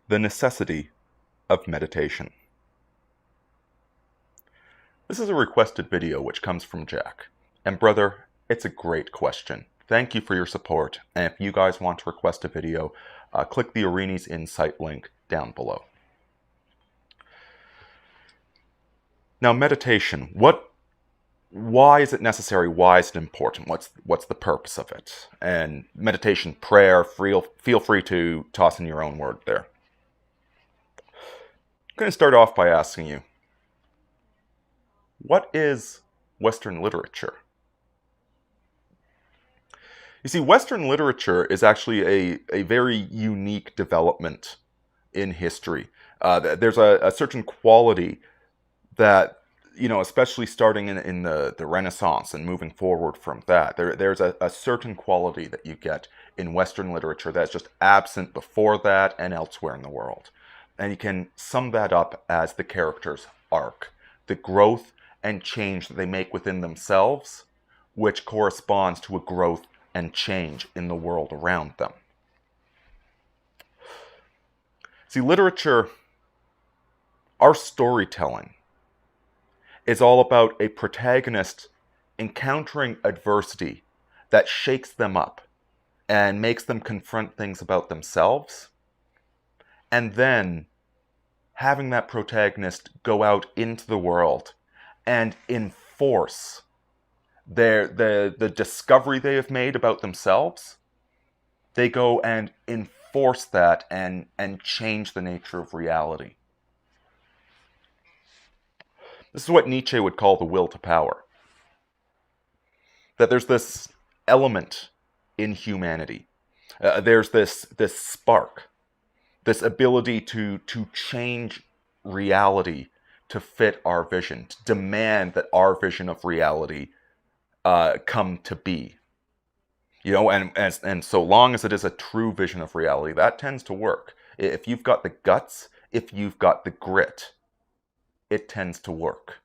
The necessity of meditation. This is a requested video which comes from Jack. And brother, it's a great question. Thank you for your support. And if you guys want to request a video, click the Aurini's Insight link down below. Now, meditation. Why is it necessary? Why is it important? What's the purpose of it? And meditation, prayer, feel free to toss in your own word there. I'm going to start off by asking you, what is Western literature? You see, Western literature is actually a very unique development in history. There's a certain quality that, especially starting in the Renaissance and moving forward from that, there's a certain quality that you get in Western literature that's just absent before that and elsewhere in the world. And you can sum that up as the character's arc, the growth and change that they make within themselves, which corresponds to a growth and change in the world around them. See, literature, our storytelling, is all about a protagonist encountering adversity that shakes them up and makes them confront things about themselves, and then having that protagonist go out into the world and enforce the discovery they have made about themselves. They go and enforce that and change the nature of reality. This is what Nietzsche would call the will to power. That there's this element in humanity. There's this spark, this ability to change reality to fit our vision, to demand that our vision of reality come to be. And so long as it is a true vision of reality, that tends to work. If you've got the guts, if you've got the grit, it tends to work.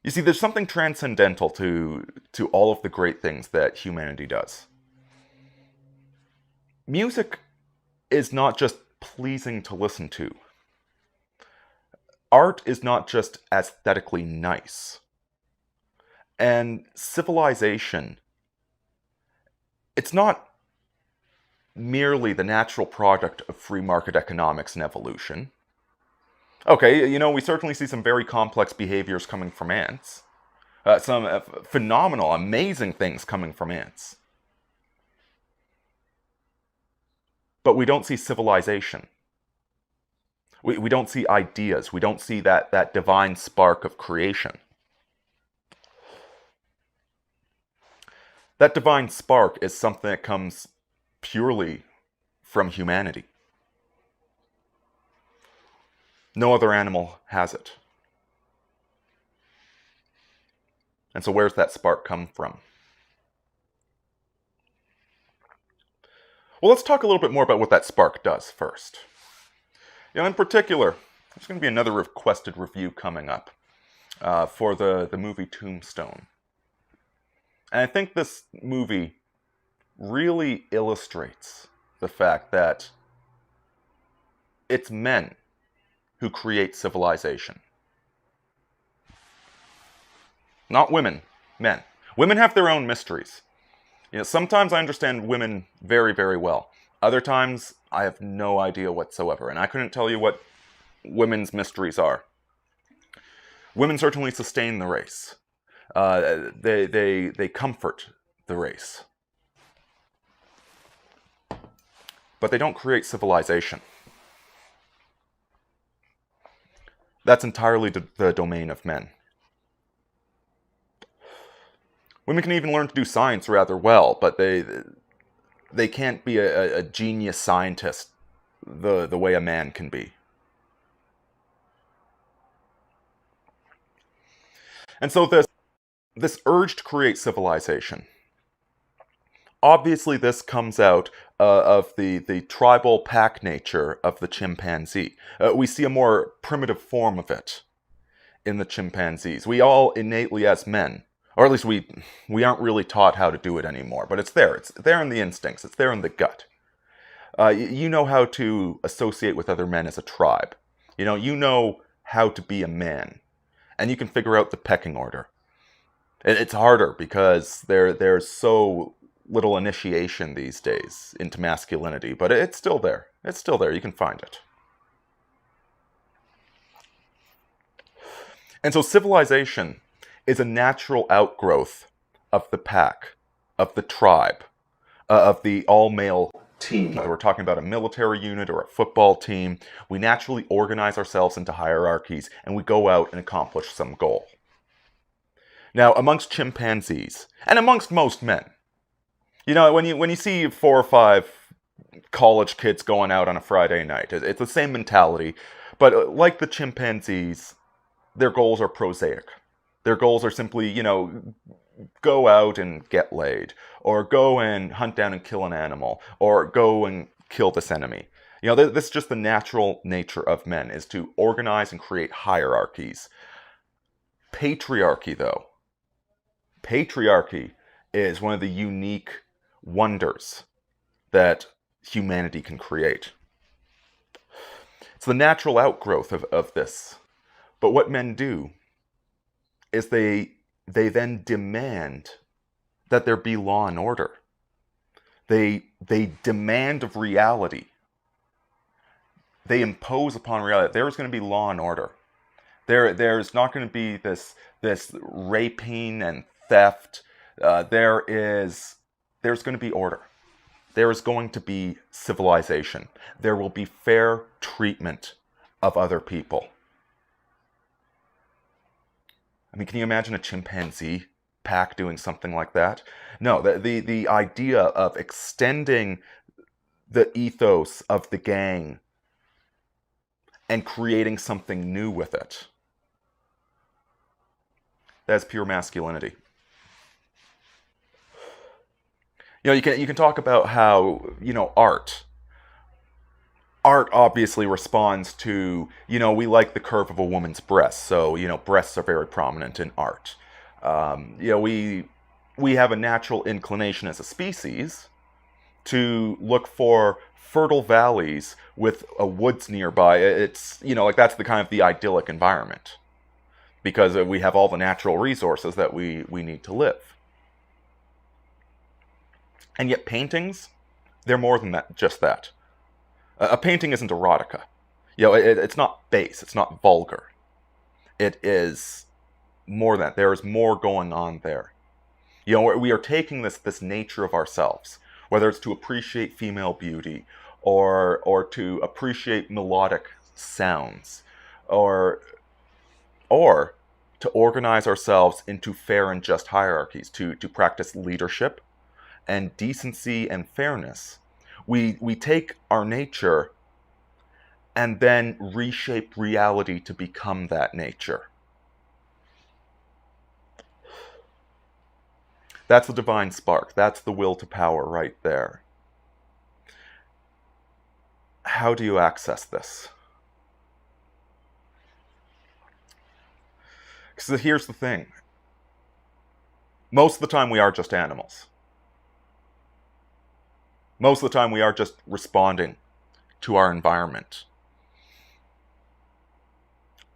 You see, there's something transcendental to all of the great things that humanity does. Music is not just pleasing to listen to. Art is not just aesthetically nice. And civilization, it's not merely the natural product of free market economics and evolution. Okay, we certainly see some very complex behaviors coming from ants. Some phenomenal, amazing things coming from ants. But we don't see civilization. We don't see ideas. We don't see that divine spark of creation. That divine spark is something that comes purely from humanity. No other animal has it. And so where's that spark come from? Well, let's talk a little bit more about what that spark does first. In particular, there's going to be another requested review coming up for the movie Tombstone. And I think this movie really illustrates the fact that it's men who create civilization. Not women, men. Women have their own mysteries. Sometimes I understand women very, very well. Other times, I have no idea whatsoever, and I couldn't tell you what women's mysteries are. Women certainly sustain the race. They comfort the race. But they don't create civilization. That's entirely the domain of men. Women can even learn to do science rather well, but they can't be a genius scientist the way a man can be. And so this urge to create civilization, obviously this comes out of the tribal pack nature of the chimpanzee. We see a more primitive form of it in the chimpanzees. We all innately as men Or at least we aren't really taught how to do it anymore. But it's there. It's there in the instincts. It's there in the gut. You know how to associate with other men as a tribe. You know how to be a man, and you can figure out the pecking order. It's harder because there's so little initiation these days into masculinity, but it's still there. It's still there. You can find it. And so civilization is a natural outgrowth of the pack, of the tribe, of the all-male team. Whether we're talking about a military unit or a football team, we naturally organize ourselves into hierarchies and we go out and accomplish some goal. Now, amongst chimpanzees, and amongst most men, when you see 4 or 5 college kids going out on a Friday night, it's the same mentality, but like the chimpanzees, their goals are prosaic. Their goals are simply, go out and get laid, or go and hunt down and kill an animal, or go and kill this enemy. This is just the natural nature of men, is to organize and create hierarchies. Patriarchy, though. Patriarchy is one of the unique wonders that humanity can create. It's the natural outgrowth of this. But what men do is they then demand that there be law and order. They demand of reality. They impose upon reality. There's going to be law and order. There's not going to be this rapine and theft. There's going to be order. There is going to be civilization. There will be fair treatment of other people. I mean, can you imagine a chimpanzee pack doing something like that? No, the idea of extending the ethos of the gang and creating something new with it, that's pure masculinity. You can talk about how, art obviously responds to, we like the curve of a woman's breast, so, breasts are very prominent in art. We have a natural inclination as a species to look for fertile valleys with a woods nearby. It's, that's the idyllic environment, because we have all the natural resources that we need to live. And yet paintings, they're more than that, just that. A painting isn't erotica. It's not base, it's not vulgar. It is more than that. There is more going on there. We are taking this nature of ourselves, whether it's to appreciate female beauty, or to appreciate melodic sounds, or to organize ourselves into fair and just hierarchies, to practice leadership and decency and fairness. We take our nature and then reshape reality to become that nature. That's the divine spark. That's the will to power right there. How do you access this? Because here's the thing. Most of the time we are just animals. Most of the time we are just responding to our environment.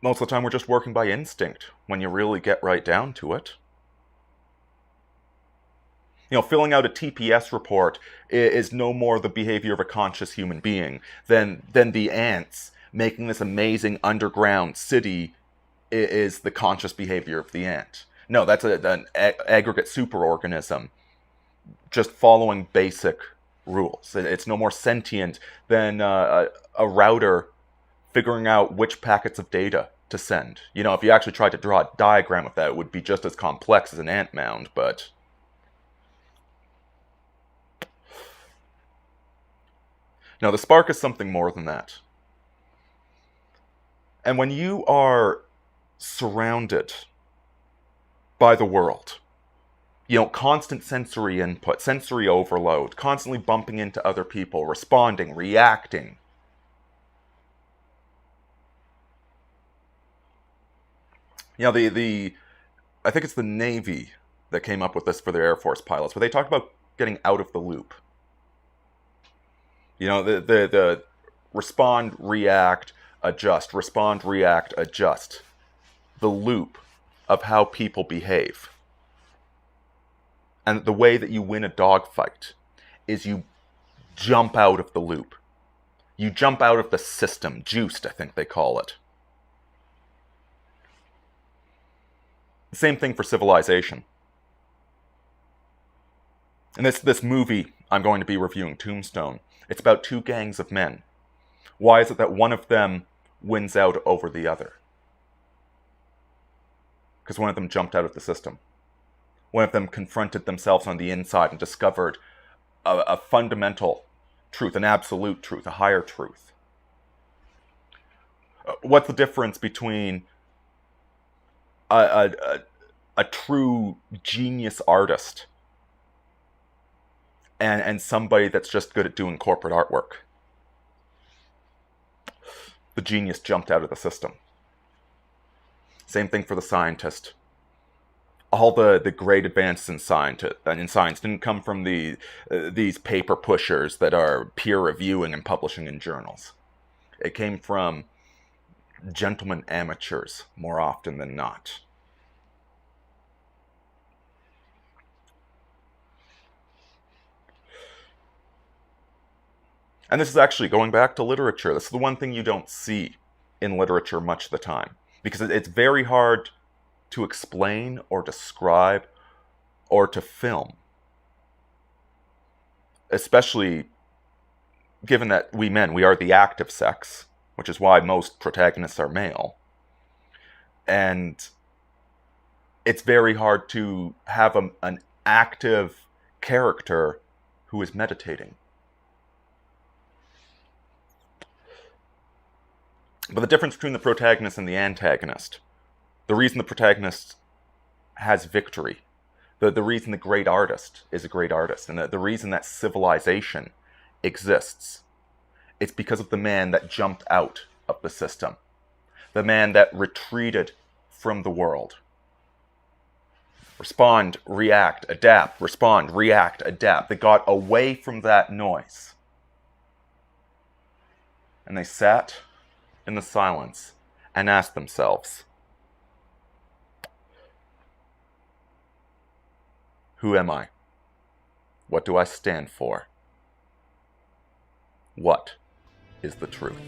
Most of the time we're just working by instinct when you really get right down to it. Filling out a TPS report is no more the behavior of a conscious human being than the ants making this amazing underground city is the conscious behavior of the ant. No, that's an aggregate superorganism just following basic rules. It's no more sentient than a router figuring out which packets of data to send. If you actually tried to draw a diagram of that, it would be just as complex as an ant mound, but... No, the spark is something more than that. And when you are surrounded by the world, constant sensory input, sensory overload, constantly bumping into other people, responding, reacting. The I think it's the Navy that came up with this for their Air Force pilots, where they talked about getting out of the loop. You know, the respond, react, adjust, respond, react, adjust. The loop of how people behave. And the way that you win a dogfight is you jump out of the loop. You jump out of the system. Juiced, I think they call it. The same thing for civilization. In this movie I'm going to be reviewing, Tombstone, it's about two gangs of men. Why is it that one of them wins out over the other? Because one of them jumped out of the system. One of them confronted themselves on the inside and discovered a fundamental truth, an absolute truth, a higher truth. What's the difference between a true genius artist and somebody that's just good at doing corporate artwork? The genius jumped out of the system. Same thing for the scientist. All the great advances in science didn't come from these paper pushers that are peer reviewing and publishing in journals. It came from gentlemen amateurs more often than not. And this is actually going back to literature. This is the one thing you don't see in literature much of the time, because it's very hard to explain or describe or to film. Especially given that we men, we are the active sex, which is why most protagonists are male. And it's very hard to have an active character who is meditating. But the difference between the protagonist and the antagonist, the reason the protagonist has victory, the reason the great artist is a great artist, and the reason that civilization exists, it's because of the man that jumped out of the system, the man that retreated from the world. Respond, react, adapt, respond, react, adapt. They got away from that noise. And they sat in the silence and asked themselves, who am I? What do I stand for? What is the truth?